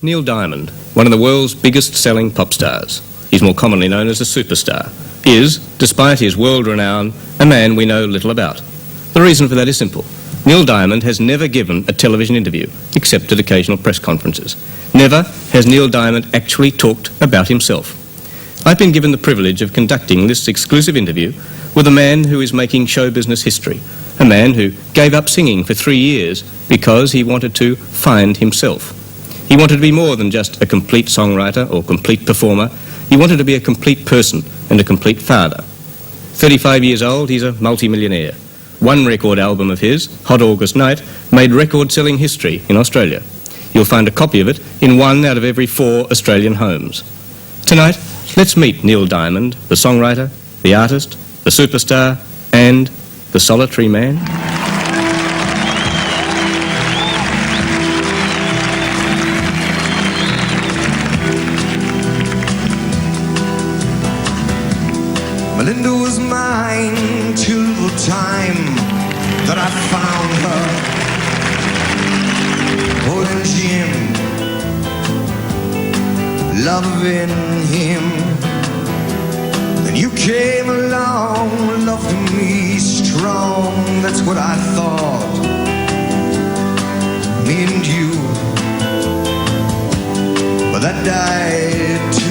Neil Diamond, one of the world's biggest selling pop stars, he's more commonly known as a superstar, is, despite his world renown, a man we know little about. The reason for that is simple. Neil Diamond has never given a television interview, except at occasional press conferences. Never has Neil Diamond actually talked about himself. I've been given the privilege of conducting this exclusive interview with a man who is making show business history, a man who gave up singing for 3 years because he wanted to find himself. He wanted to be more than just a complete songwriter or complete performer. He wanted to be a complete person and a complete father. 35 years old, he's a multi-millionaire. One record album of his, Hot August Night, made record-selling history in Australia. You'll find a copy of it in 1 out of every 4 Australian homes. Tonight, let's meet Neil Diamond, the songwriter, the artist, the superstar, and the solitary man. Melinda was mine till the time that I found her holding Jim, loving him. Then you came along, loving me strong. That's what I thought, me and you. But that died too.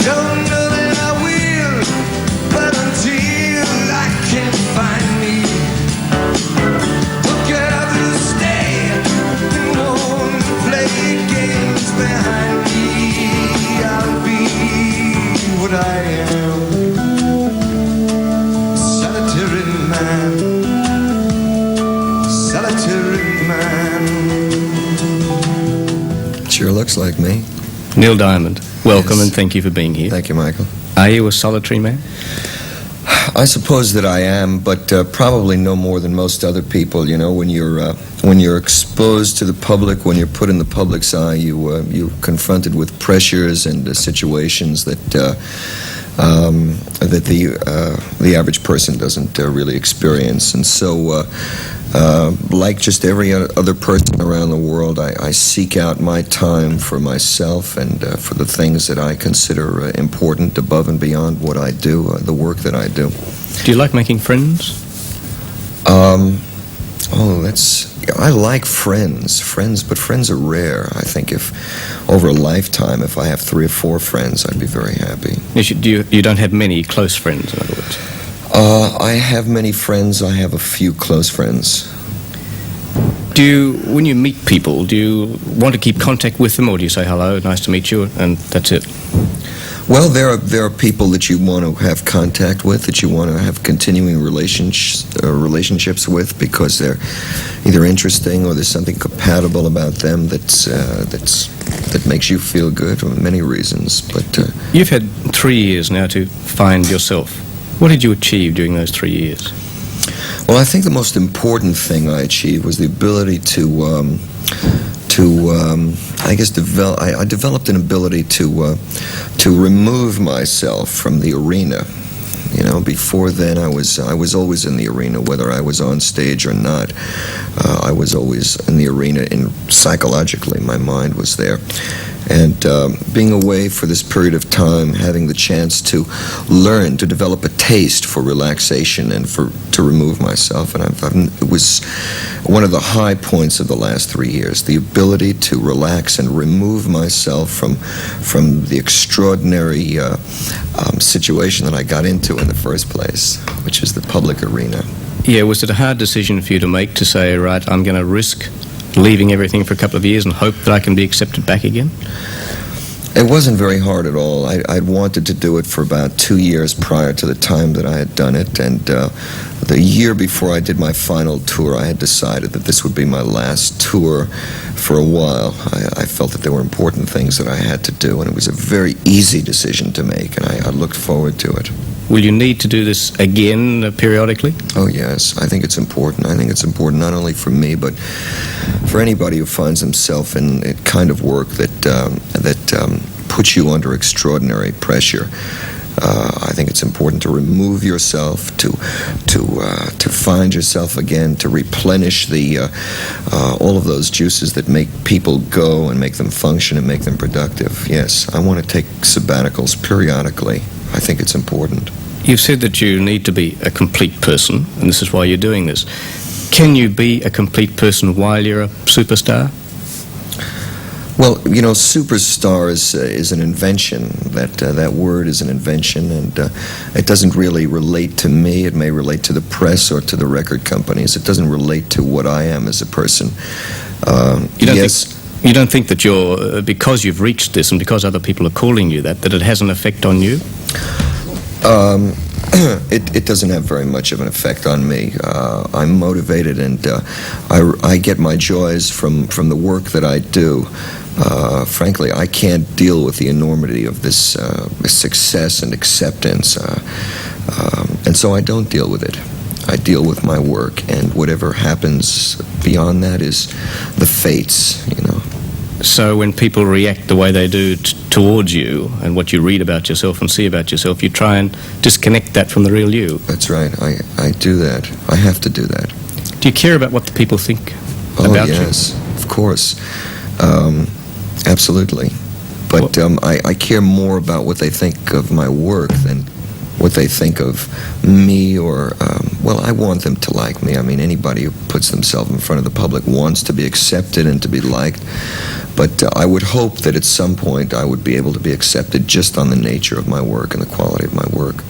Don't know that I will, but until I can find me, look at others stay and won't play games behind me. I'll be what I am, solitary man, solitary man. Sure looks like me. Neil Diamond, welcome. Yes. And thank you for being here. Thank you, Michael. Are you a solitary man? I suppose that I am, but probably no more than most other people. You know, when you're exposed to the public, when you're put in the public's eye, you're confronted with pressures and situations that the average person doesn't really experience. And so, like just every other person around the world, I seek out my time for myself and for the things that I consider important above and beyond what I do, the work that I do. Do you like making friends? I like friends, but friends are rare. I think if over a lifetime, if I have 3 or 4 friends, I'd be very happy. You don't have many close friends, in other words? I have many friends. I have a few close friends. When you meet people, do you want to keep contact with them, or do you say hello, nice to meet you, and that's it? Well, there are people that you want to have contact with, that you want to have continuing relationships with, because they're either interesting or there's something compatible about them that makes you feel good for many reasons. But you've had 3 years now to find yourself. What did you achieve during those 3 years? Well, I think the most important thing I achieved was the ability I developed an ability to remove myself from the arena. You know, before then I was always in the arena, whether I was on stage or not. I was always in the arena, and psychologically my mind was there. And being away for this period of time, having the chance to learn, to develop a taste for relaxation and to remove myself, and it was one of the high points of the last 3 years, the ability to relax and remove myself from the extraordinary situation that I got into in the first place, which is the public arena. Yeah, was it a hard decision for you to make, to say, right, I'm going to risk leaving everything for a couple of years and hope that I can be accepted back again? It wasn't very hard at all. I'd wanted to do it for about 2 years prior to the time that I had done it, and the year before I did my final tour, I had decided that this would be my last tour for a while. I felt that there were important things that I had to do, and it was a very easy decision to make, and I looked forward to it. Will you need to do this again periodically? Oh, yes. I think it's important. I think it's important not only for me, but for anybody who finds himself in a kind of work that puts you under extraordinary pressure. I think it's important to remove yourself, to find yourself again, to replenish all of those juices that make people go and make them function and make them productive. Yes, I want to take sabbaticals periodically. I think it's important. You've said that you need to be a complete person, and this is why you're doing this. Can you be a complete person while you're a superstar? Well, you know, superstar is an invention. That word is an invention, and it doesn't really relate to me. It may relate to the press or to the record companies. It doesn't relate to what I am as a person. You don't think that you're, because you've reached this and because other people are calling you that it has an effect on you? It doesn't have very much of an effect on me. I'm motivated, and I get my joys from the work that I do. Frankly, I can't deal with the enormity of this success and acceptance, and so I don't deal with it. I deal with my work, and whatever happens beyond that is the fates, you know. So when people react the way they do towards you and what you read about yourself and see about yourself, you try and disconnect that from the real you. That's right. I do that. I have to do that. Do you care about what the people think about you? Oh, yes, of course. Absolutely. But I care more about what they think of my work than what they think of me, or, well, I want them to like me. I mean, anybody who puts themselves in front of the public wants to be accepted and to be liked. But I would hope that at some point I would be able to be accepted just on the nature of my work and the quality of my work.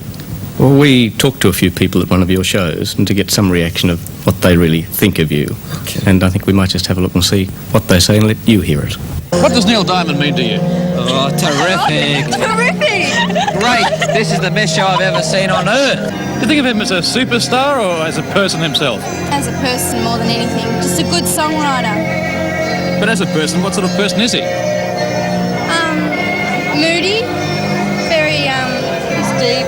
Well, we talked to a few people at one of your shows and to get some reaction of what they really think of you. Okay. And I think we might just have a look and see what they say and let you hear it. What does Neil Diamond mean to you? Oh, terrific. Terrific! Great. This is the best show I've ever seen on earth. Do you think of him as a superstar or as a person himself? As a person more than anything. Just a good songwriter. But as a person, what sort of person is he? Moody. Very, he's deep.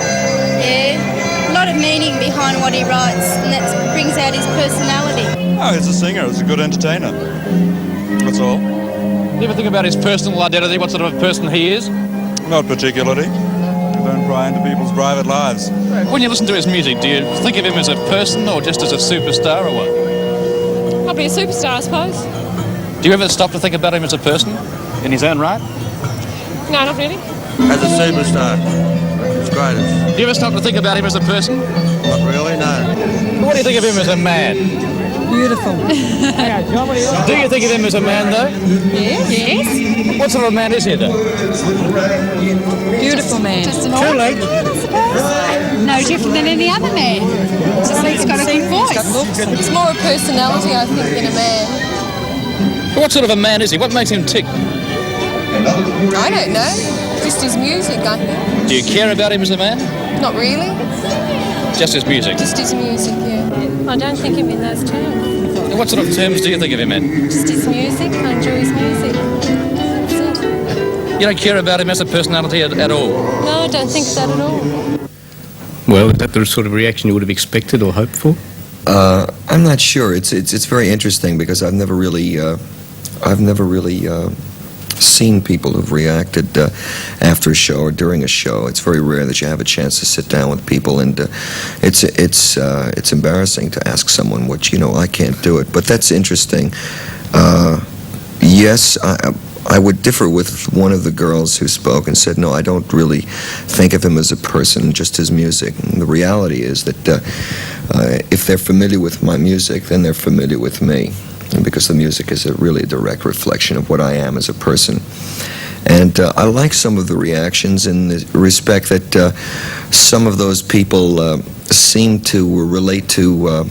Yeah. A lot of meaning behind what he writes, and that brings out his personality. Oh, he's a singer. He's a good entertainer. That's all. Do you ever think about his personal identity, what sort of a person he is? Not particularly. Don't pry into people's private lives. When you listen to his music, do you think of him as a person or just as a superstar or what? Probably a superstar, I suppose. Do you ever stop to think about him as a person in his own right? No, not really. As a superstar, it's greatest. Do you ever stop to think about him as a person? Not really, no. What do you think of him as a man? Beautiful. Do you think of him as a man, though? Yes. What sort of a man is he, though? Beautiful man. Just an ordinary man, I suppose. No different than any other man. Just that he's got a good voice. It's more a personality, I think, than a man. What sort of a man is he? What makes him tick? I don't know. Just his music, I think. Do you care about him as a man? Not really. Just his music? Just his music, yeah. I don't think of him in those terms. And what sort of terms do you think of him in? Just his music. I enjoy his music. That's it. You don't care about him as a personality at all? No, I don't think that at all. Well, is that the sort of reaction you would have expected or hoped for? I'm not sure. It's very interesting because I've never really seen people who've reacted after a show or during a show. It's very rare that you have a chance to sit down with people, and it's embarrassing to ask someone what, I can't do it. But that's interesting. Yes, I would differ with one of the girls who spoke and said, no, I don't really think of him as a person, just his music. And the reality is that if they're familiar with my music, then they're familiar with me, because the music is really a direct reflection of what I am as a person. And I like some of the reactions in the respect that some of those people seem to relate to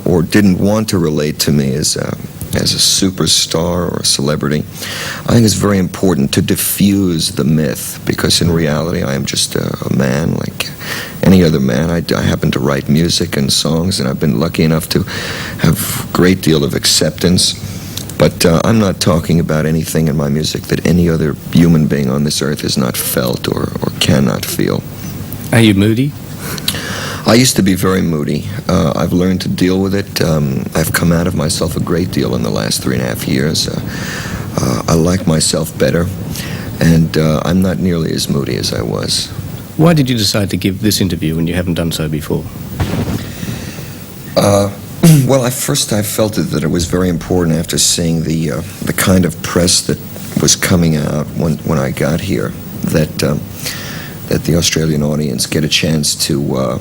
or didn't want to relate to me as a superstar or a celebrity. I think it's very important to diffuse the myth, because in reality I am just a man like any other man. I happen to write music and songs, and I've been lucky enough to have a great deal of acceptance. But I'm not talking about anything in my music that any other human being on this earth has not felt or cannot feel. Are you moody? I used to be very moody. I've learned to deal with it. I've come out of myself a great deal in the last 3.5 years. I like myself better. and I'm not nearly as moody as I was. Why did you decide to give this interview when you haven't done so before? Well, I felt that it was very important after seeing the kind of press that was coming out when I got here, that the Australian audience get a chance to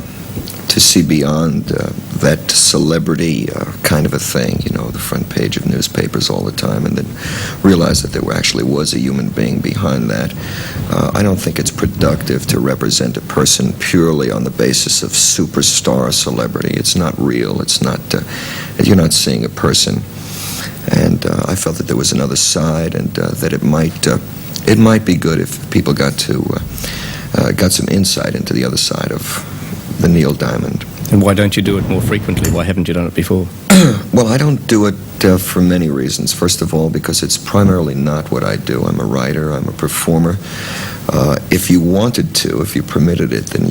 see beyond that celebrity kind of a thing, you know, the front page of newspapers all the time, and then realize that there actually was a human being behind that. I don't think it's productive to represent a person purely on the basis of superstar celebrity. It's not real. It's not. You're not seeing a person. And I felt that there was another side, and that it might be good if people got some insight into the other side of the Neil Diamond. And why don't you do it more frequently? Why haven't you done it before? Well, I don't do it for many reasons. First of all, because it's primarily not what I do. I'm a writer. I'm a performer. If you wanted to, if you permitted it, then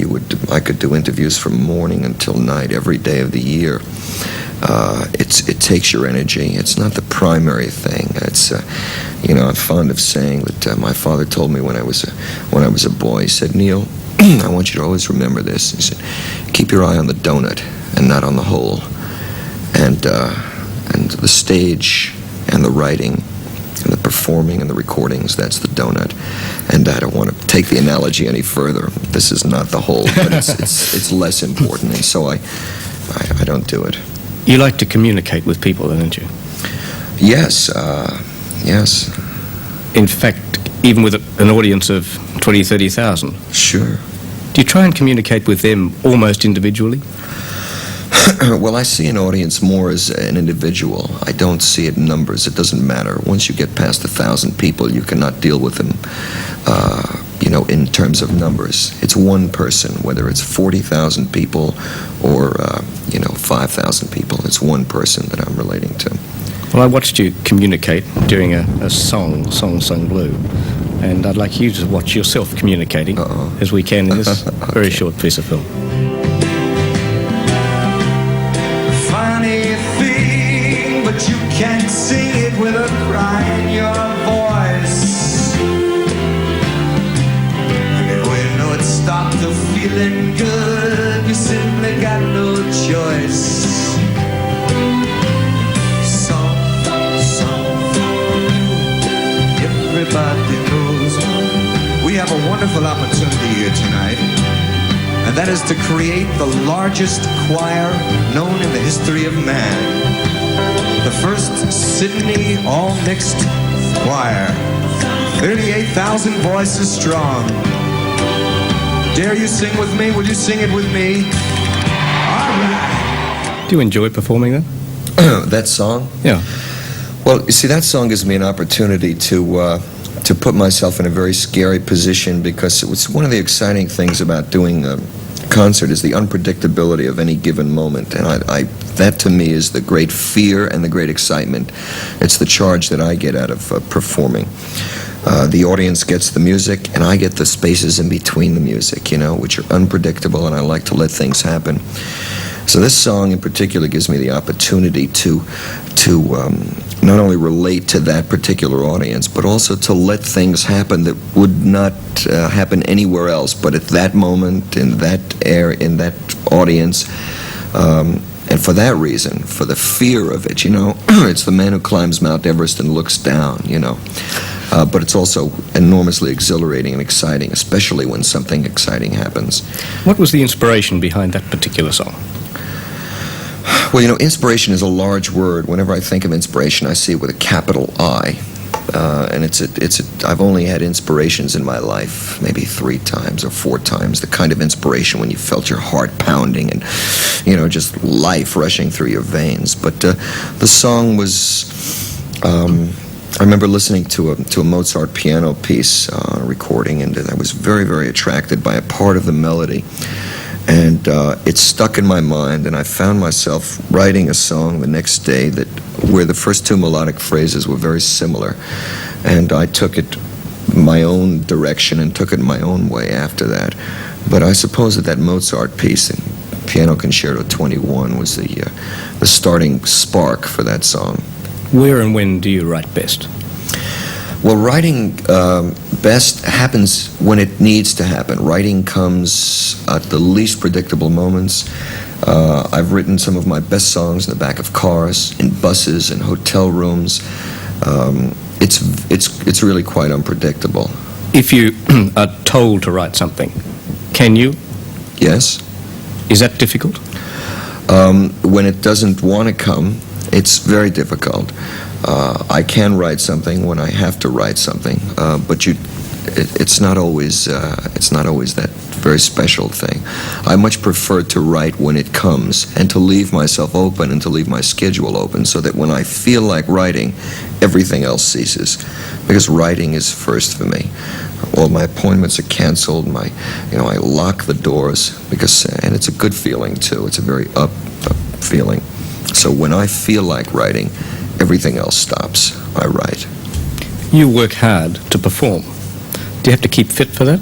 I could do interviews from morning until night, every day of the year. It takes your energy. It's not the primary thing. It's I'm fond of saying that my father told me when I was a boy. He said, "Neil, I want you to always remember this." He said, "Keep your eye on the donut and not on the hole." And the stage and the writing and the performing and the recordings, that's the donut. And I don't want to take the analogy any further. This is not the whole, but it's less important, and so I don't do it. You like to communicate with people, don't you? Yes, yes. In fact, even with an audience of 20, 30,000. Sure. Do you try and communicate with them almost individually? Well, I see an audience more as an individual. I don't see it in numbers. It doesn't matter. Once you get past 1,000 people, you cannot deal with them, in terms of numbers. It's one person, whether it's 40,000 people or, 5,000 people. It's one person that I'm relating to. Well, I watched you communicate during a song sung blue, and I'd like you to watch yourself communicating as we can in this very short piece of film. Funny thing, but you can't sing it with a cry in your voice. And when it stopped to feeling good, you simply got no choice. Everybody knows. We have a wonderful opportunity here tonight, and that is to create the largest choir known in the history of man. The first Sydney all-mixed choir, 38,000 voices strong. Dare you sing with me? Will you sing it with me? All right. Do you enjoy performing that? That song? Yeah. Well, you see, that song gives me an opportunity to put myself in a very scary position, because it was one of the exciting things about doing a concert is the unpredictability of any given moment, and that to me is the great fear and the great excitement. It's the charge that I get out of performing. The audience gets the music, and I get the spaces in between the music, which are unpredictable, and I like to let things happen. So this song in particular gives me the opportunity to not only relate to that particular audience, but also to let things happen that would not happen anywhere else, but at that moment, in that audience. And for that reason, for the fear of it, it's the man who climbs Mount Everest and looks down, but it's also enormously exhilarating and exciting, especially when something exciting happens. What was the inspiration behind that particular song? Well, inspiration is a large word. Whenever I think of inspiration, I see it with a capital I. And I've only had inspirations in my life, maybe 3 times or 4 times, the kind of inspiration when you felt your heart pounding and, just life rushing through your veins. But the song was, I remember listening to a Mozart piano piece on a recording, and I was very, very attracted by a part of the melody. And it stuck in my mind, and I found myself writing a song the next day where the first 2 melodic phrases were very similar. And I took it my own direction and took it my own way after that. But I suppose that Mozart piece, Piano Concerto 21, was the starting spark for that song. Where and when do you write best? Well, writing best happens when it needs to happen. Writing comes at the least predictable moments. I've written some of my best songs in the back of cars, in buses, in hotel rooms. It's really quite unpredictable. If you are told to write something, can you? Yes. Is that difficult? When it doesn't want to come, it's very difficult. I can write something when I have to write something, but it's not always that very special thing. I much prefer to write when it comes and to leave myself open and to leave my schedule open so that when I feel like writing, everything else ceases. Because writing is first for me. All my appointments are canceled. I lock the doors and it's a good feeling too. It's a very up feeling. So when I feel like writing, everything else stops. I write. You work hard to perform. Do you have to keep fit for that?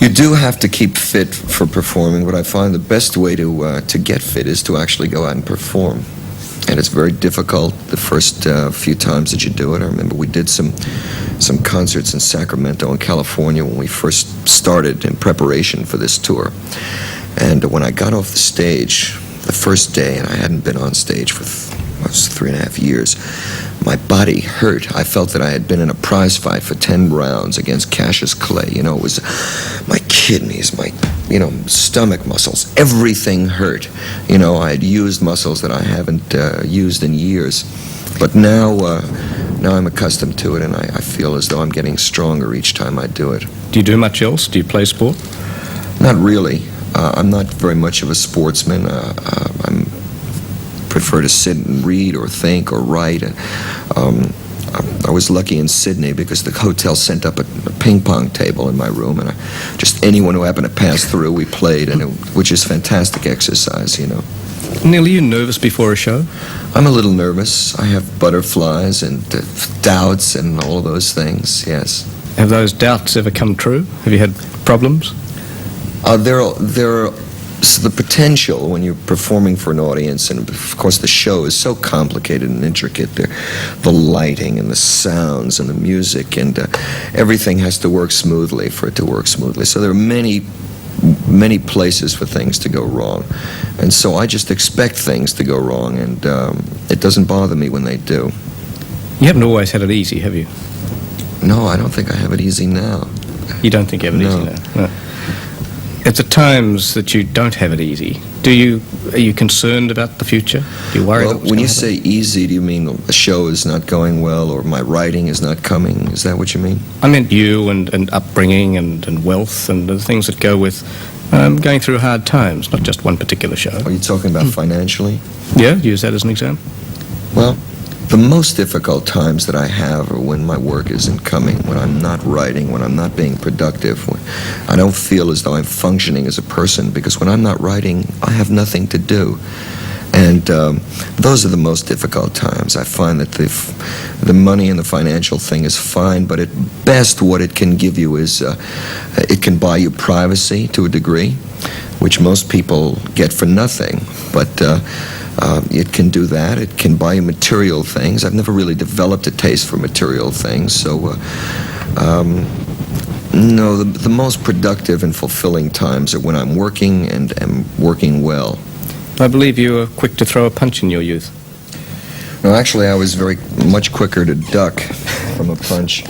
You do have to keep fit for performing, but I find the best way to get fit is to actually go out and perform. And it's very difficult the first few times that you do it. I remember we did some concerts in Sacramento in California when we first started in preparation for this tour. And when I got off the stage the first day, and I hadn't been on stage for 3.5 years, my body hurt. I felt that I had been in a prize fight for 10 rounds against Cassius Clay. It was my kidneys, my stomach muscles, everything hurt. I had used muscles that I haven't used in years. But now I'm accustomed to it, and I feel as though I'm getting stronger each time I do it. Do you do much else? Do you play sport? Not really. I'm not very much of a sportsman. I prefer to sit and read or think or write. And I was lucky in Sydney because the hotel sent up a ping pong table in my room, and just anyone who happened to pass through, we played, which is fantastic exercise, Neil, are you nervous before a show? I'm a little nervous. I have butterflies and doubts and all of those things, yes. Have those doubts ever come true? Have you had problems? There are the potential when you're performing for an audience, and of course the show is so complicated and intricate. The lighting and the sounds and the music and everything has to work smoothly for it to work smoothly. So there are many places for things to go wrong, and so I just expect things to go wrong, and it doesn't bother me when they do. You haven't always had it easy, have you? No, I don't think I have it easy now. You don't think you have it easy now? No. At the times that you don't have it easy, are you concerned about the future? Do you worry? Well, when you say easy, do you mean the show is not going well or my writing is not coming? Is that what you mean? I meant you and upbringing and wealth and the things that go with going through hard times, not just one particular show. Are you talking about financially? Yeah, use that as an example. Well, the most difficult times that I have are when my work isn't coming, when I'm not writing, when I'm not being productive, when I don't feel as though I'm functioning as a person, because when I'm not writing, I have nothing to do. And those are the most difficult times. I find that the money and the financial thing is fine, but at best what it can give you is it can buy you privacy to a degree, which most people get for nothing. But it can do that. It can buy you material things. I've never really developed a taste for material things, so no, the most productive and fulfilling times are when I'm working and am working well. I believe you were quick to throw a punch in your youth. No, actually, I was very much quicker to duck from a punch.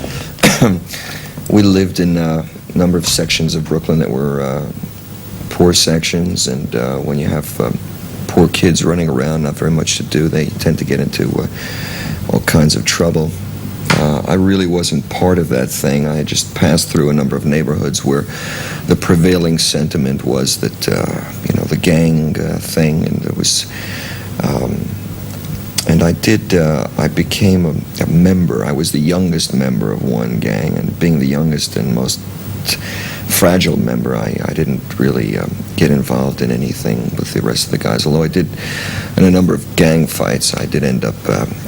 We lived in a number of sections of Brooklyn that were poor sections, and when you have poor kids running around, not very much to do, they tend to get into all kinds of trouble. I really wasn't part of that thing. I had just passed through a number of neighborhoods where the prevailing sentiment was that, the gang thing, and it was, and I became a member. I was the youngest member of one gang, and being the youngest and most fragile member, I didn't really get involved in anything with the rest of the guys, although I did, in a number of gang fights, I did end up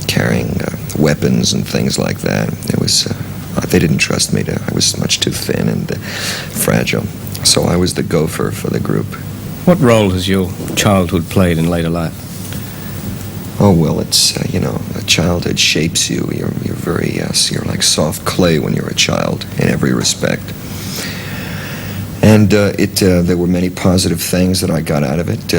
carrying weapons and things like that. It was, they didn't trust me. I was much too thin and fragile, so I was the gopher for the group. What role has your childhood played in later life? Oh, well, it's, childhood shapes you. You're very, you're like soft clay when you're a child in every respect. And there were many positive things that I got out of it.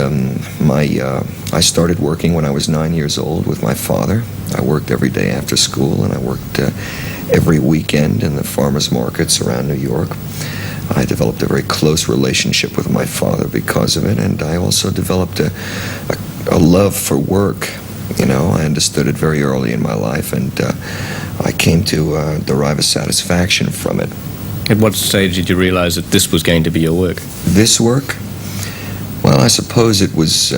I started working when I was 9 years old with my father. I worked every day after school, and I worked every weekend in the farmers markets around New York. I developed a very close relationship with my father because of it, and I also developed a love for work. I understood it very early in my life, and I came to derive a satisfaction from it. At what stage did you realize that this was going to be your work? This work? Well, I suppose it was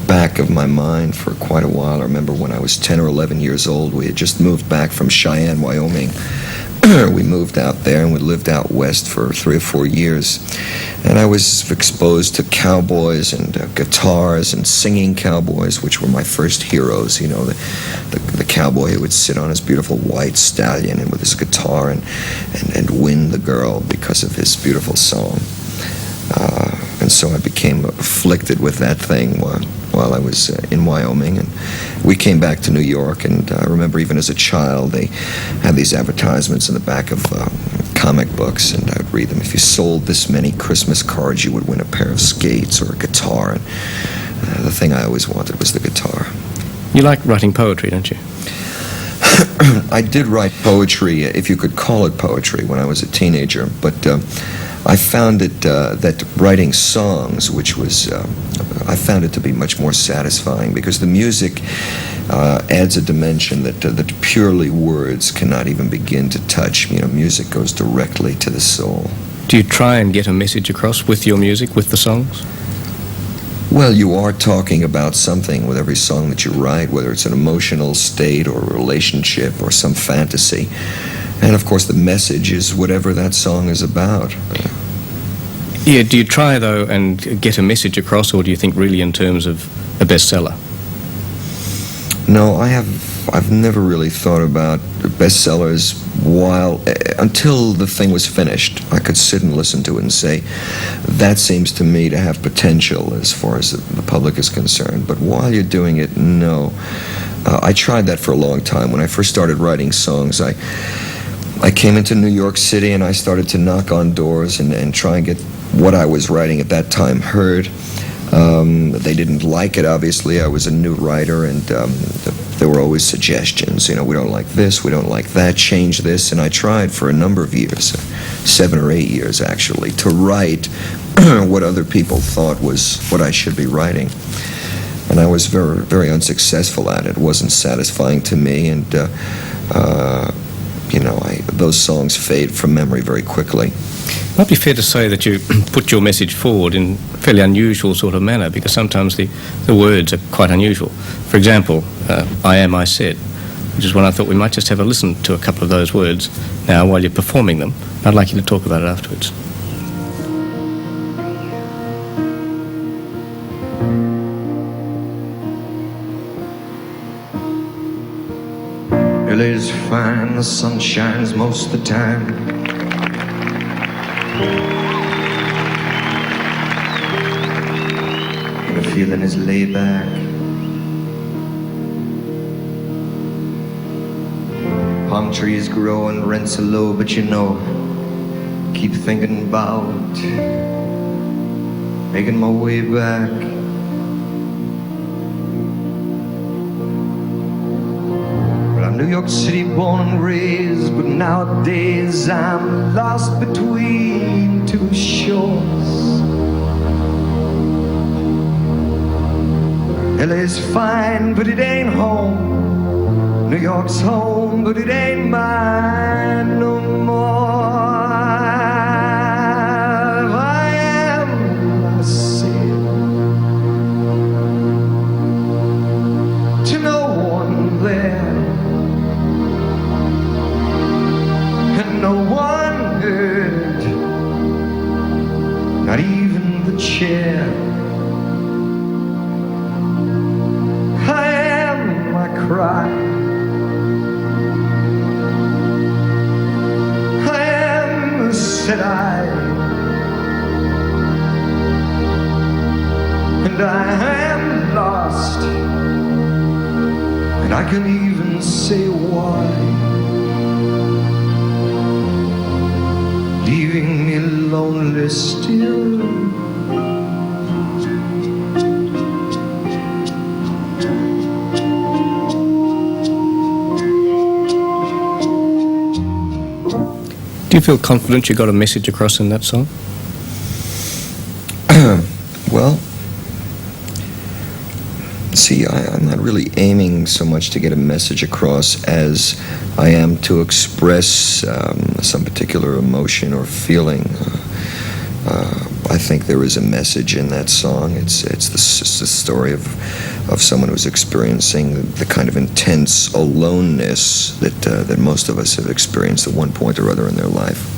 back of my mind for quite a while. I remember when I was 10 or 11 years old, we had just moved back from Cheyenne, Wyoming. We moved out there, and we lived out west for 3 or 4 years. And I was exposed to cowboys and guitars and singing cowboys, which were my first heroes. The cowboy who would sit on his beautiful white stallion and with his guitar and win the girl because of his beautiful song. And so I became afflicted with that thing while I was in Wyoming. And we came back to New York, and I remember even as a child, they had these advertisements in the back of comic books, and I would read them. If you sold this many Christmas cards, you would win a pair of skates or a guitar. And the thing I always wanted was the guitar. You like writing poetry, don't you? I did write poetry, if you could call it poetry, when I was a teenager, but I found it that writing songs, I found it to be much more satisfying because the music adds a dimension that purely words cannot even begin to touch. Music goes directly to the soul. Do you try and get a message across with your music, with the songs? Well, you are talking about something with every song that you write, whether it's an emotional state or a relationship or some fantasy. And of course the message is whatever that song is about. Yeah, do you try though and get a message across, or do you think really in terms of a bestseller? No, I've never really thought about bestsellers until the thing was finished. I could sit and listen to it and say, that seems to me to have potential as far as the public is concerned. But while you're doing it, no. I tried that for a long time. When I first started writing songs, I came into New York City and I started to knock on doors and try and get what I was writing at that time heard. They didn't like it, obviously. I was a new writer, and there were always suggestions. We don't like this, we don't like that, change this. And I tried for a number of years, 7 or 8 years actually, to write what other people thought was what I should be writing. And I was very, very unsuccessful at it. It wasn't satisfying to me, and those songs fade from memory very quickly. It might be fair to say that you put your message forward in a fairly unusual sort of manner, because sometimes the words are quite unusual. For example, I am, I said, which is one I thought we might just have a listen to a couple of those words now while you're performing them. I'd like you to talk about it afterwards. LA's fine, the sun shines most of the time. And the feeling is laid back. Palm trees grow and rents are low, but keep thinking about making my way back. New York City born and raised, but nowadays I'm lost between two shores. LA's fine, but it ain't home. New York's home, but it ain't mine no more. I am, I said, to no one there. No one heard, not even the chair. I am, I cry. I can even say why, leaving me lonely still. Do you feel confident you got a message across in that song? Well, see, I'm not really aiming so much to get a message across as I am to express some particular emotion or feeling. I think there is a message in that song. It's the story of someone who's experiencing the kind of intense aloneness that most of us have experienced at one point or other in their life.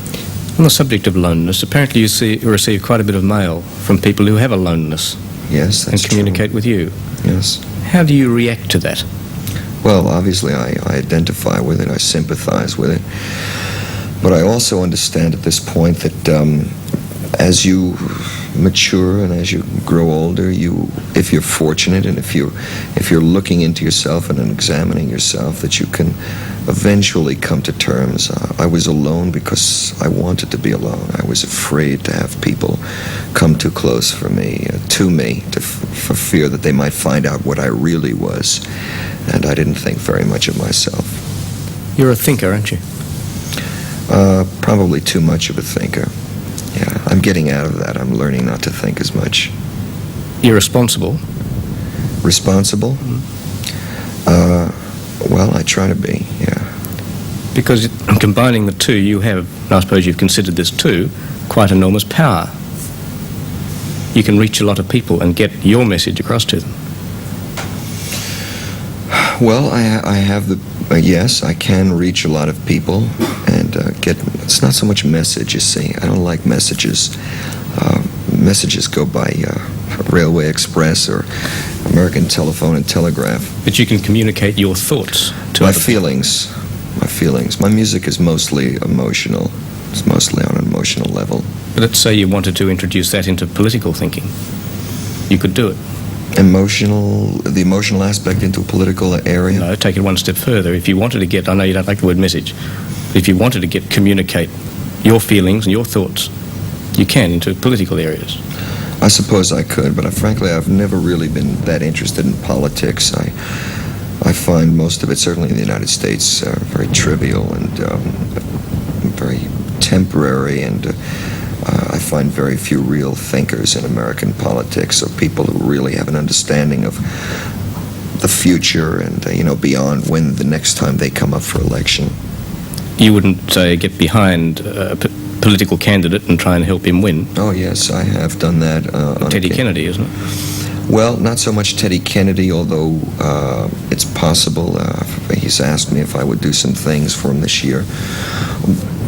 On the subject of loneliness, apparently you receive quite a bit of mail from people who have a loneliness. Yes, that's and communicate true. with you. Yes. How do you react to that? Well, obviously I identify with it, I sympathize with it, but I also understand at this point that as you mature and as you grow older, if you're fortunate and if you're looking into yourself and examining yourself, that you can eventually come to terms. I was alone because I wanted to be alone. I was afraid to have people come too close for me, for fear that they might find out what I really was, and I didn't think very much of myself. You're a thinker, aren't you? Probably too much of a thinker. Yeah, I'm getting out of that. I'm learning not to think as much. You're responsible? Responsible? Well, I try to be, yeah. Because combining the two, you have, and I suppose you've considered this too, quite enormous power. You can reach a lot of people and get your message across to them. Well, I have yes, I can reach a lot of people and it's not so much message, you see. I don't like messages. Messages go by Railway Express or American Telephone and Telegraph. But you can communicate your thoughts to my other feelings. people. My feelings. My music is mostly emotional. It's mostly on an emotional level. But let's say you wanted to introduce that into political thinking. You could do it. The emotional aspect into a political area? No, take it one step further. If you wanted to get, I know you don't like the word message, but if you wanted to communicate your feelings and your thoughts, you can into political areas. I suppose I could, but frankly, I've never really been that interested in politics. I find most of it, certainly in the United States, very trivial and very temporary, and I find very few real thinkers in American politics, or people who really have an understanding of the future and, beyond when the next time they come up for election. You wouldn't, say, get behind a political candidate and try and help him win? Oh, yes, I have done that. Teddy Kennedy, isn't it? Well, not so much Teddy Kennedy, although it's possible. He's asked me if I would do some things for him this year.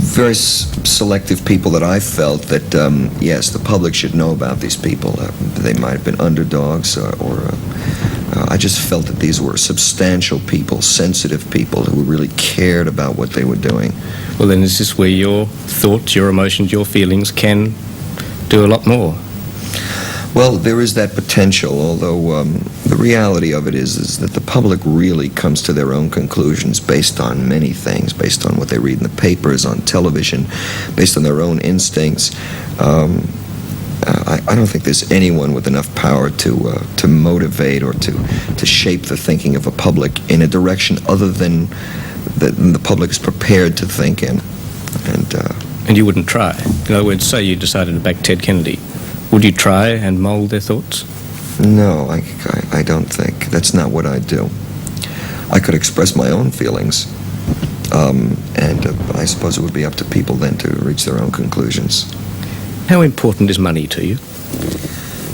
Very selective people that I felt that, yes, the public should know about these people. They might have been underdogs, or I just felt that these were substantial people, sensitive people who really cared about what they were doing. Well, then is this where your thoughts, your emotions, your feelings can do a lot more? Well, there is that potential, although the reality of it is that the public really comes to their own conclusions based on many things, based on what they read in the papers, on television, based on their own instincts. I don't think there's anyone with enough power to motivate or to shape the thinking of a public in a direction other than the public is prepared to think in. And you wouldn't try? In other words, say you decided to back Ted Kennedy. Would you try and mold their thoughts? No, I don't think. That's not what I do. I could express my own feelings, and I suppose it would be up to people then to reach their own conclusions. How important is money to you?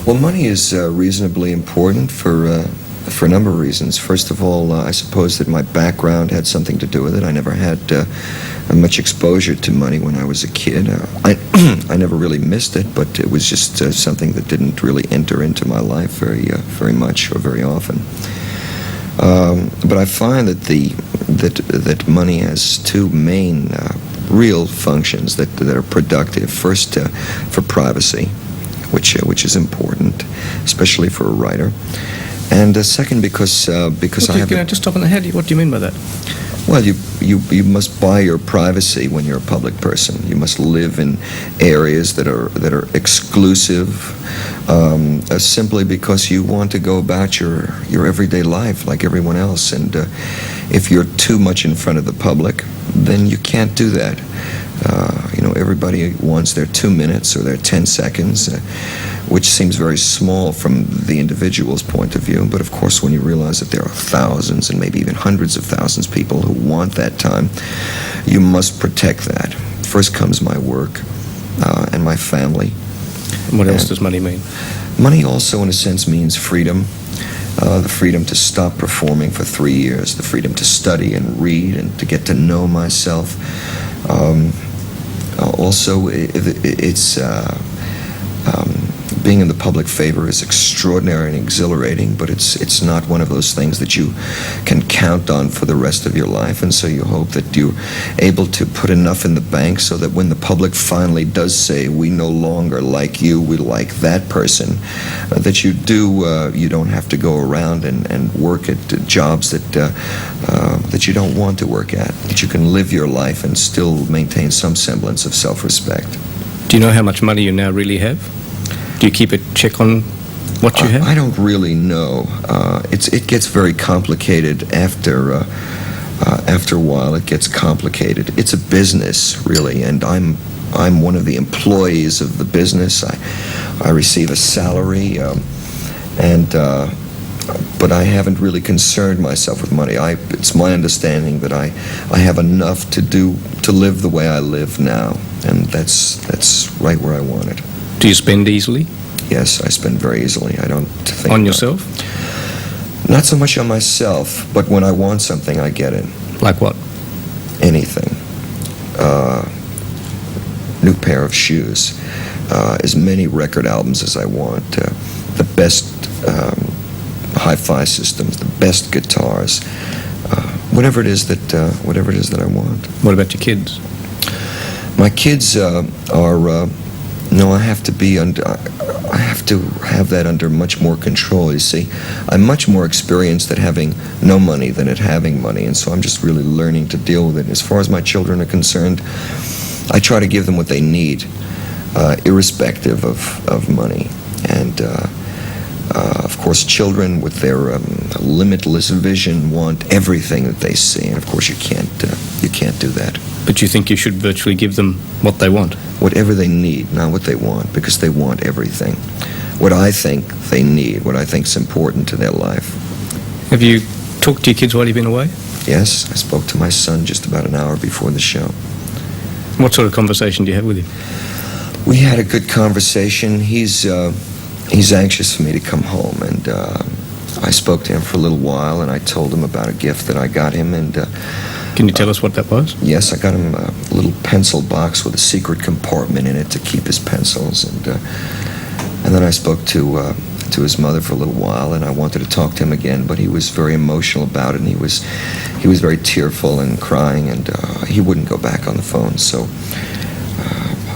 Well, money is reasonably important for a number of reasons. First of all, I suppose that my background had something to do with it. I never had much exposure to money when I was a kid. I never really missed it, but it was just something that didn't really enter into my life very much or very often. But I find that money has two main real functions that are productive. First, for privacy, which is important, especially for a writer. And second, because I have... Just stop on the head. What do you mean by that? Well, you must buy your privacy when you're a public person. You must live in areas that are exclusive, simply because you want to go about your everyday life like everyone else. And if you're too much in front of the public, then you can't do that. Everybody wants their 2 minutes or their 10 seconds, which seems very small from the individual's point of view. But of course, when you realize that there are thousands and maybe even hundreds of thousands of people who want that time, you must protect that. First comes my work and my family. What else does money mean? Money also, in a sense, means freedom. The freedom to stop performing for 3 years, the freedom to study and read and to get to know myself. Also, it's being in the public favor is extraordinary and exhilarating, but it's not one of those things that you can count on for the rest of your life, and so you hope that you're able to put enough in the bank so that when the public finally does say, we no longer like you, we like that person, that you don't have to go around and work at jobs that you don't want to work at, that you can live your life and still maintain some semblance of self-respect. Do you know how much money you now really have? Do you keep a check on what you have? I don't really know. It gets very complicated after a while. It gets complicated. It's a business, really, and I'm one of the employees of the business. I receive a salary, but I haven't really concerned myself with money. It's my understanding that I have enough to live the way I live now, and that's right where I want it. Do you spend easily? Yes, I spend very easily. I don't think... On yourself? Not so much on myself, but when I want something, I get it. Like what? Anything. New pair of shoes. As many record albums as I want. The best hi-fi systems, the best guitars. Whatever it is that I want. What about your kids? My kids are... No, I have to have that under much more control, you see. I'm much more experienced at having no money than at having money, and so I'm just really learning to deal with it. As far as my children are concerned, I try to give them what they need, irrespective of money. And, of course, children with their limitless vision want everything that they see, and of course you can't do that. But you think you should virtually give them what they want? Whatever they need, not what they want, because they want everything. What I think they need, what I think is important to their life. Have you talked to your kids while you've been away? Yes, I spoke to my son just about an hour before the show. What sort of conversation do you have with him? We had a good conversation. He's anxious for me to come home, and I spoke to him for a little while, and I told him about a gift that I got him, and... Can you tell us what that was? Yes, I got him a little pencil box with a secret compartment in it to keep his pencils, and then I spoke to his mother for a little while, and I wanted to talk to him again, but he was very emotional about it, and he was very tearful and crying, and he wouldn't go back on the phone. So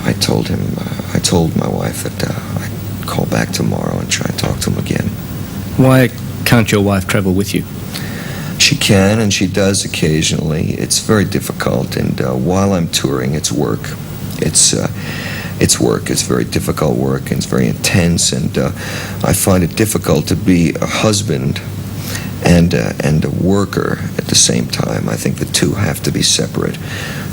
I told my wife that I'd call back tomorrow and try and talk to him again. Why can't your wife travel with you? She can, and she does occasionally. It's very difficult, and while I'm touring, it's work. It's work. It's very difficult work, and it's very intense, and I find it difficult to be a husband and a worker at the same time. I think the two have to be separate,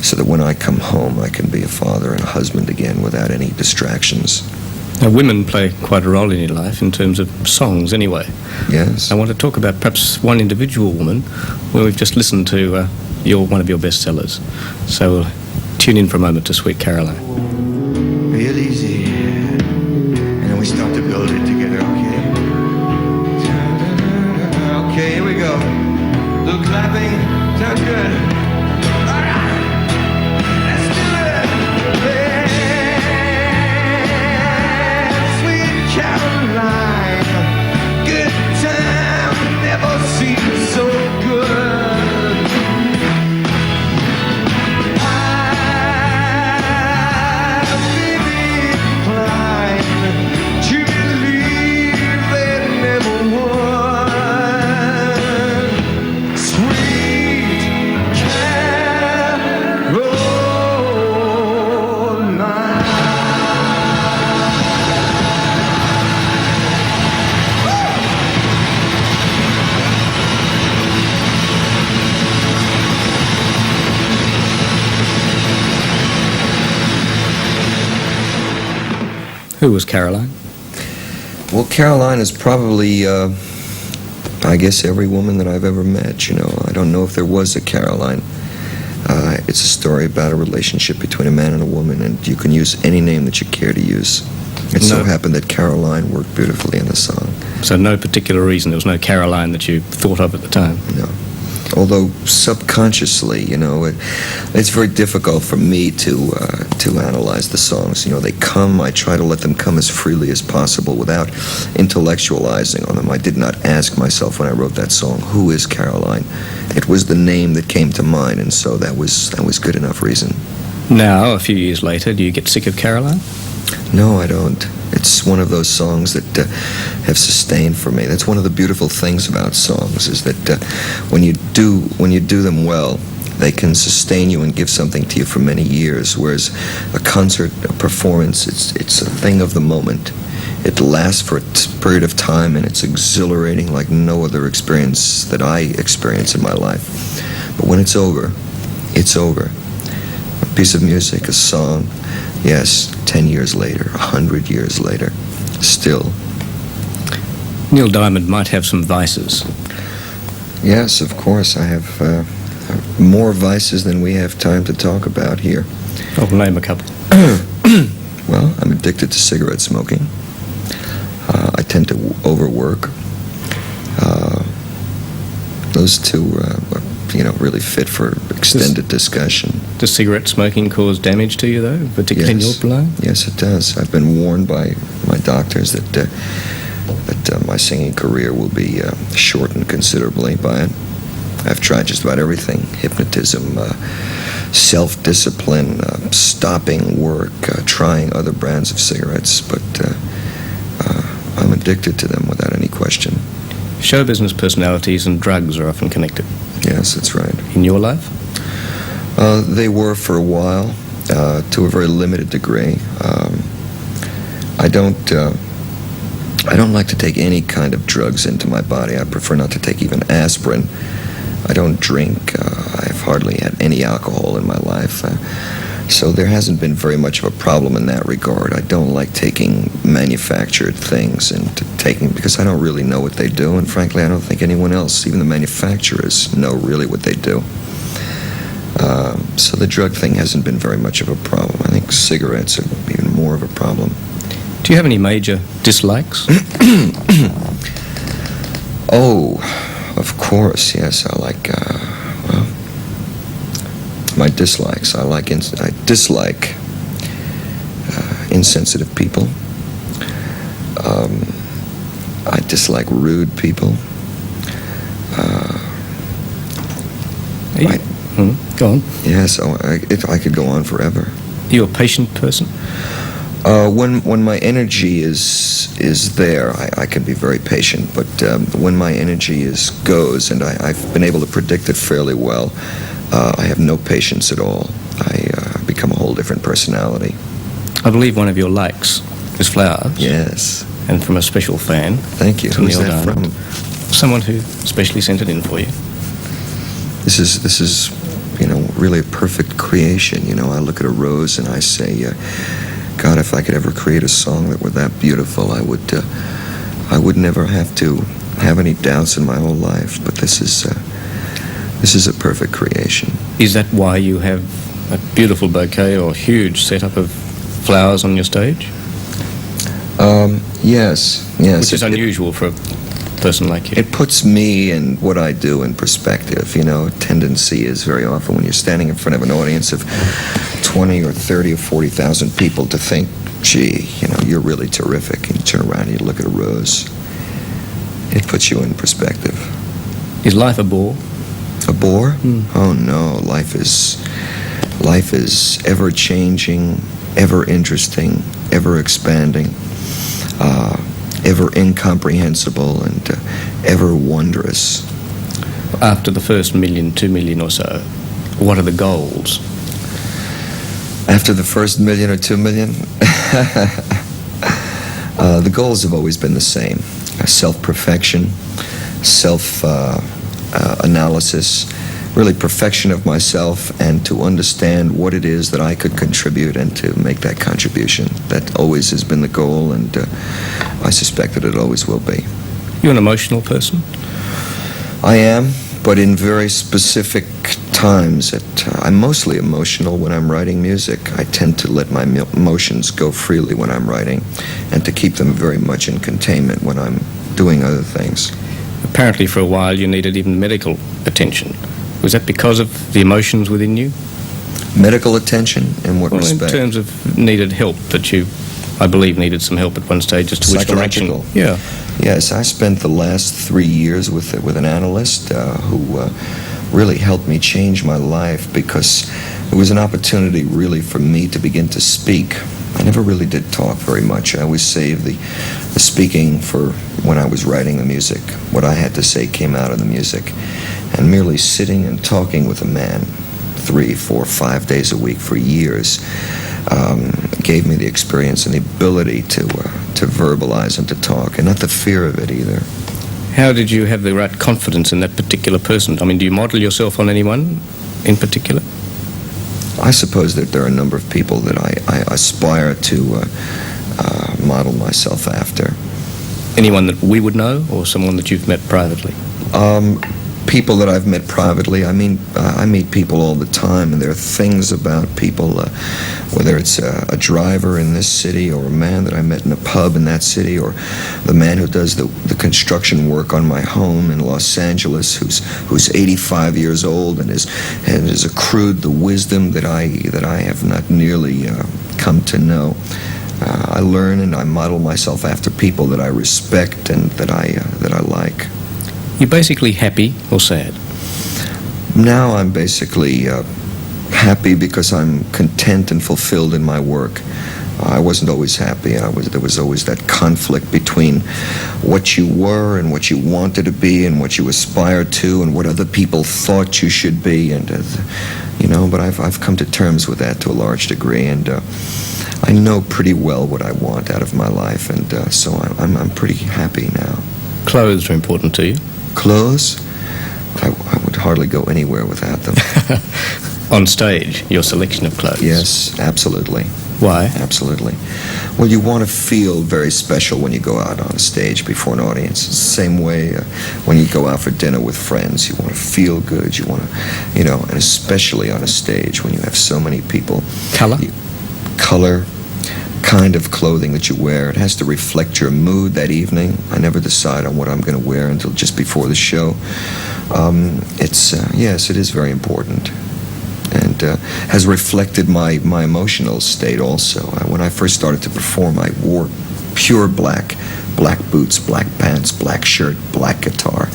so that when I come home, I can be a father and a husband again without any distractions. Now, women play quite a role in your life in terms of songs, anyway. Yes. I want to talk about perhaps one individual woman where we've just listened to one of your bestsellers. So we'll tune in for a moment to Sweet Caroline. Real easy. And then we start to build it together, okay? Okay, here we go. Little clapping. Sounds good. All right. Let's do it. Yeah. Sweet Caroline. Good time never seems so good. To believe they never would. Who was Caroline? Well, Caroline is probably, I guess, every woman that I've ever met. I don't know if there was a Caroline. It's a story about a relationship between a man and a woman, and you can use any name that you care to use. It so happened that Caroline worked beautifully in the song. So no particular reason, there was no Caroline that you thought of at the time? No. Although subconsciously, it's very difficult for me to analyze the songs. They come, I try to let them come as freely as possible without intellectualizing on them. I did not ask myself when I wrote that song, who is Caroline? It was the name that came to mind, and so that was good enough reason. Now, a few years later, do you get sick of Caroline? No, I don't. It's one of those songs that have sustained for me. That's one of the beautiful things about songs, is that when you do them well, they can sustain you and give something to you for many years. Whereas a concert, a performance, it's a thing of the moment. It lasts for a period of time, and it's exhilarating like no other experience that I experience in my life. But when it's over, it's over. A piece of music, a song. Yes, 10 years later, 100 years later, still. Neil Diamond might have some vices. Yes, of course. I have more vices than we have time to talk about here. I'll name a couple. Well, I'm addicted to cigarette smoking. I tend to overwork. Those two are, really fit for extended discussion. Does cigarette smoking cause damage to you, though, particularly in your line? Yes, it does. I've been warned by my doctors that my singing career will be shortened considerably by it. I've tried just about everything: hypnotism, self-discipline, stopping work, trying other brands of cigarettes, but I'm addicted to them without any question. Show business personalities and drugs are often connected. Yes, that's right. In your life? They were for a while, to a very limited degree. I don't like to take any kind of drugs into my body. I prefer not to take even aspirin. I don't drink. I've hardly had any alcohol in my life. So there hasn't been very much of a problem in that regard. I don't like taking manufactured things and because I don't really know what they do, and frankly, I don't think anyone else, even the manufacturers, know really what they do. So the drug thing hasn't been very much of a problem. I think cigarettes are even more of a problem. Do you have any major dislikes? Oh, of course, yes. I like, my dislikes. I dislike insensitive people. I dislike rude people. Go on. Yes, I could go on forever. Are you a patient person? When my energy is there, I can be very patient. But when my energy goes, and I've been able to predict it fairly well, I have no patience at all. I become a whole different personality. I believe one of your likes is flowers. Yes. And from a special fan. Thank you. Who's that from? Someone who specially sent it in for you. This is really a perfect creation. I look at a rose and I say, God, if I could ever create a song that were that beautiful, I would never have to have any doubts in my whole life. But this is a perfect creation. Is that why you have a beautiful bouquet or huge setup of flowers on your stage? Yes. Which is unusual for a person like you. It puts me and what I do in perspective. Tendency is very often when you're standing in front of an audience of 20 or 30 or 40,000 people to think, gee, you're really terrific. And you turn around and you look at a rose. It puts you in perspective. Is life a bore? A bore? Oh no, life is ever changing, ever interesting, ever expanding, ever incomprehensible, and ever wondrous. After the first 1 million, 2 million or so, what are the goals? After the first 1 million or 2 million? The goals have always been the same. Self-perfection, self-analysis, really perfection of myself and to understand what it is that I could contribute and to make that contribution. That always has been the goal, and I suspect that it always will be. You're an emotional person? I am, but in very specific times. I'm mostly emotional when I'm writing music. I tend to let my emotions go freely when I'm writing and to keep them very much in containment when I'm doing other things. Apparently for a while you needed even medical attention. Was that because of the emotions within you? Medical attention? In what respect? In terms of needed help, that you, I believe, needed some help at one stage as to which direction. Yeah. Yes, I spent the last 3 years with an analyst who really helped me change my life, because it was an opportunity really for me to begin to speak. I never really did talk very much. I always saved the speaking for when I was writing the music. What I had to say came out of the music. And merely sitting and talking with a man 3, 4, 5 days a week for years gave me the experience and the ability to verbalize and to talk, and not the fear of it either. How did you have the right confidence in that particular person? I mean, do you model yourself on anyone in particular? I suppose that there are a number of people that I aspire to model myself after. Anyone that we would know, or someone that you've met privately? People that I've met privately. I mean, I meet people all the time, and there are things about people, whether it's a driver in this city, or a man that I met in a pub in that city, or the man who does the construction work on my home in Los Angeles, who's 85 years old and has accrued the wisdom that I have not nearly come to know. I learn and I model myself after people that I respect and that I like. You're basically happy or sad? Now I'm basically happy because I'm content and fulfilled in my work. I wasn't always happy. There was always that conflict between what you were and what you wanted to be and what you aspired to and what other people thought you should be, and but I've come to terms with that to a large degree, and I know pretty well what I want out of my life, and so I'm pretty happy now. Clothes are important to you? Clothes? I would hardly go anywhere without them. On stage, your selection of clothes? Yes, absolutely. Why? Absolutely. Well, you want to feel very special when you go out on a stage before an audience. It's the same way when you go out for dinner with friends. You want to feel good. You want to, and especially on a stage when you have so many people. Color? Color, kind of clothing that you wear. It has to reflect your mood that evening. I never decide on what I'm going to wear until just before the show. Yes, it is very important, and has reflected my emotional state also. When I first started to perform, I wore pure black boots, black pants, black shirt, black guitar.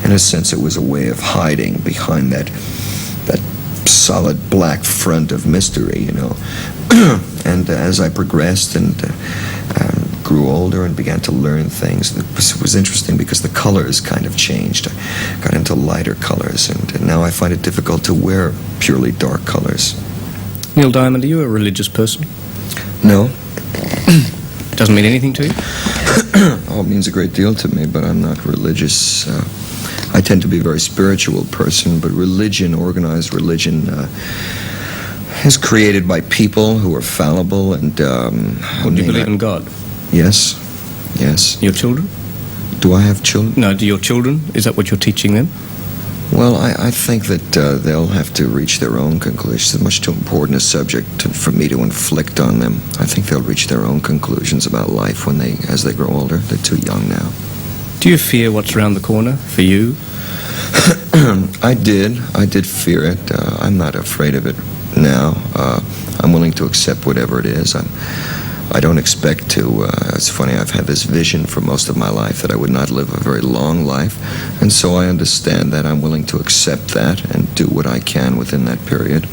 In a sense, it was a way of hiding behind that solid black front of mystery, And as I progressed and grew older and began to learn things, it was interesting because the colors kind of changed. I got into lighter colors, and now I find it difficult to wear purely dark colors. Neil Diamond, are you a religious person? No. Doesn't mean anything to you? Oh, it means a great deal to me, but I'm not religious. I tend to be a very spiritual person, but religion, organized religion, is created by people who are fallible and... Do you believe in God? Yes. Yes. Your children? Do I have children? No, do your children? Is that what you're teaching them? Well, I think that they'll have to reach their own conclusions. It's much too important a subject for me to inflict on them. I think they'll reach their own conclusions about life as they grow older. They're too young now. Do you fear what's around the corner for you? I did fear it. I'm not afraid of it now. I'm willing to accept whatever it is. I don't expect to. It's funny, I've had this vision for most of my life that I would not live a very long life, and so I understand that. I'm willing to accept that and do what I can within that period.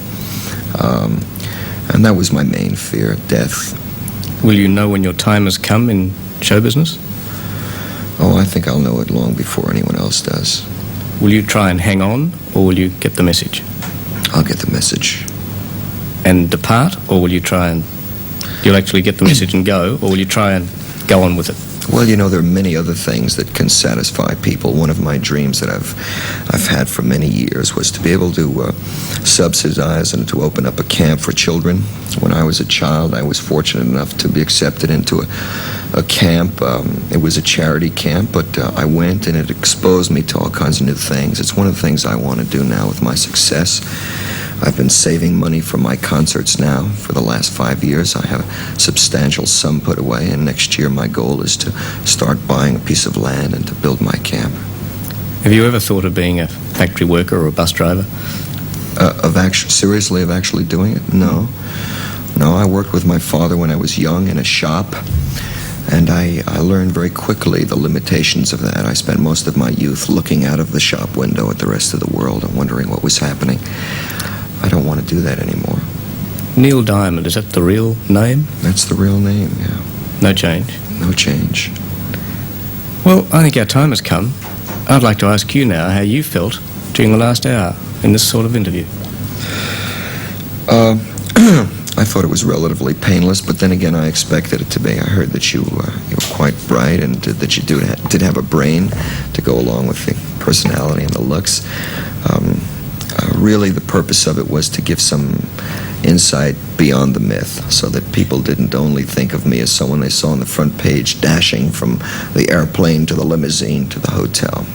And that was my main fear, death. Will you know when your time has come in show business? Oh, I think I'll know it long before anyone else does. Will you try and hang on, or will you get the message? I'll get the message. And depart, or will you try and... You'll actually get the message and go, or will you try and go on with it? Well, you know, there are many other things that can satisfy people. One of my dreams that I've had for many years was to be able to subsidize and to open up a camp for children. When I was a child, I was fortunate enough to be accepted into a camp. It was a charity camp, but I went and it exposed me to all kinds of new things. It's one of the things I want to do now with my success. I've been saving money for my concerts now for the last 5 years. I have a substantial sum put away, and next year my goal is to start buying a piece of land and to build my camp. Have you ever thought of being a factory worker or a bus driver? Seriously, of actually doing it? No. No, I worked with my father when I was young in a shop, and I learned very quickly the limitations of that. I spent most of my youth looking out of the shop window at the rest of the world and wondering what was happening. I don't want to do that anymore. Neil Diamond, is that the real name? That's the real name, yeah. No change? No change. Well, I think our time has come. I'd like to ask you now how you felt during the last hour in this sort of interview. I thought it was relatively painless, but then again, I expected it to be. I heard that you were quite bright and that you did have a brain to go along with the personality and the looks. Really, the purpose of it was to give some insight beyond the myth, so that people didn't only think of me as someone they saw on the front page dashing from the airplane to the limousine to the hotel.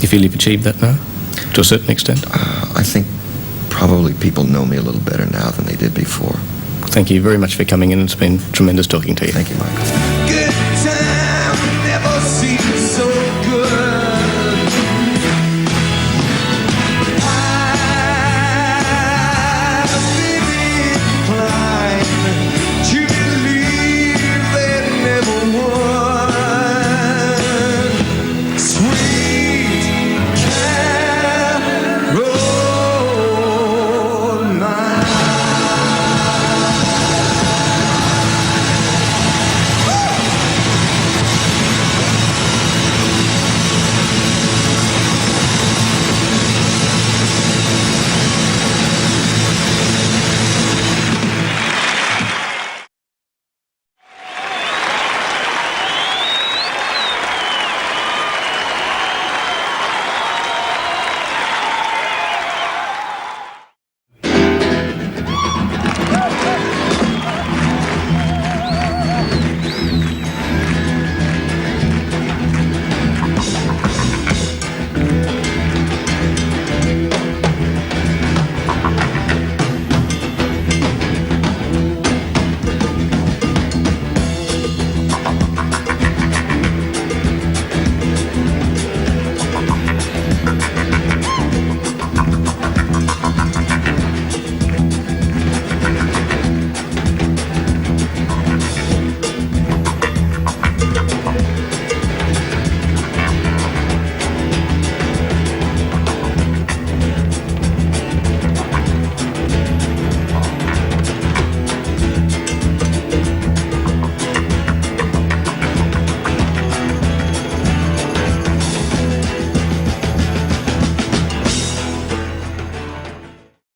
You feel you've achieved that now, to a certain extent? I think probably people know me a little better now than they did before. Thank you very much for coming in. It's been tremendous talking to you. Thank you, Michael.